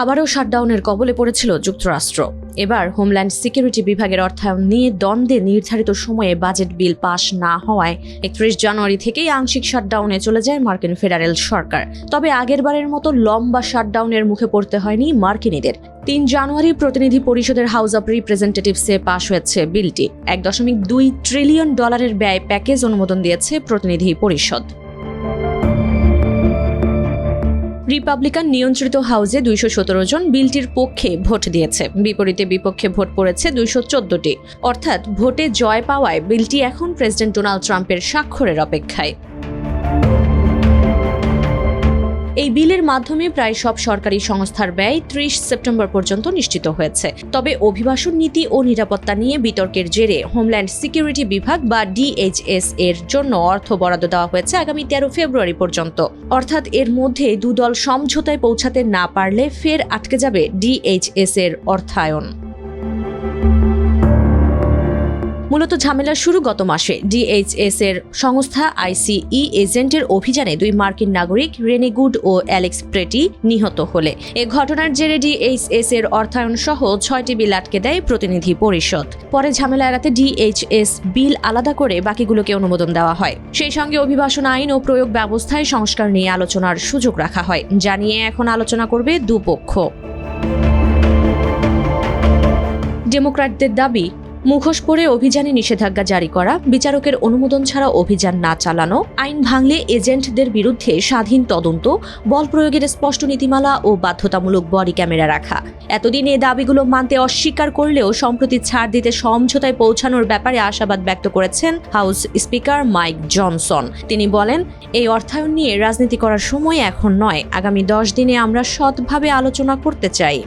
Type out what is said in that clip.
আবারও শাটডাউনের কবলে পড়েছিল যুক্তরাষ্ট্র। এবার হোমল্যান্ড সিকিউরিটি বিভাগের অর্থায়ন নিয়ে দ্বন্দ্বে নির্ধারিত সময়ে বাজেট বিল পাশ না হওয়ায় 31 জানুয়ারি থেকেই আংশিক শাটডাউনে চলে যায় মার্কিন ফেডারেল সরকার। তবে আগেরবারের মতো লম্বা শাটডাউনের মুখে পড়তে হয়নি মার্কিনীদের। 3 জানুয়ারি প্রতিনিধি পরিষদের হাউস অব রিপ্রেজেন্টেটিভসে পাশ হয়েছে বিলটি। $1.2 ট্রিলিয়ন ব্যয় প্যাকেজ অনুমোদন দিয়েছে প্রতিনিধি পরিষদ। রিপাবলিকান নিয়ন্ত্রিত হাউসে 217 জন বিলটির পক্ষে ভোট দিয়েছে, বিপরীতে বিপক্ষে ভোট পড়েছে 214টি। অর্থাৎ ভোটে জয় পাওয়ায় বিলটি এখন প্রেসিডেন্ট ডোনাল্ড ট্রাম্পের স্বাক্ষরের অপেক্ষায়। এই বিলের মাধ্যমে প্রায় সব সরকারি সংস্থার ব্যয় 30 সেপ্টেম্বর পর্যন্ত নিশ্চিত হয়েছে। তবে অভিবাসন নীতি ও নিরাপত্তা নিয়ে বিতর্কের জেরে হোমল্যান্ড সিকিউরিটি বিভাগ বা DHS এর জন্য অর্থ বরাদ্দ দেওয়া হয়েছে আগামী 13 ফেব্রুয়ারি পর্যন্ত। অর্থাৎ এর মধ্যে দুদল সমঝোতায় পৌঁছাতে না পারলে ফের আটকে যাবে DHS এর অর্থায়ন। মূলত ঝামেলার শুরু গত মাসে। DHS এর সংস্থা ICE এজেন্টের অভিযানে 2 মার্কিন নাগরিক রেনি গুড ও অ্যালেক্স প্রেটি নিহত হলে এ ঘটনার জেরে DHS এর অর্থায়ন সহ 6টি বিল আটকে দেয় প্রতিনিধি পরিষদ। পরে ঝামেলা এড়াতে DHS বিল আলাদা করে বাকিগুলোকে অনুমোদন দেওয়া হয়। সেই সঙ্গে অভিবাসন আইন ও প্রয়োগ ব্যবস্থায় সংস্কার নিয়ে আলোচনার সুযোগ রাখা হয়, যা নিয়ে এখন আলোচনা করবে দুপক্ষ। ডেমোক্র্যাটদের দাবি, মুখোশ পরে অভিযানে নিষেধাজ্ঞা জারি করা, বিচারকের অনুমোদন ছাড়া অভিযান না চালানো, আইন ভাঙলে এজেন্টদের বিরুদ্ধে স্বাধীন তদন্ত, বল প্রয়োগের স্পষ্ট নীতিমালা ও বাধ্যতামূলক বডি ক্যামেরা রাখা। এতদিন এই দাবিগুলো মানতে অস্বীকার করলেও সম্প্রতি ছাড় দিতে সমঝোতায় পৌঁছানোর ব্যাপারে আশাবাদ ব্যক্ত করেছেন হাউস স্পিকার মাইক জনসন। তিনি বলেন, এই অর্থায়ন নিয়ে রাজনীতি করার সময় এখন নয়, আগামী 10 দিনে আমরা সৎভাবে আলোচনা করতে চাই।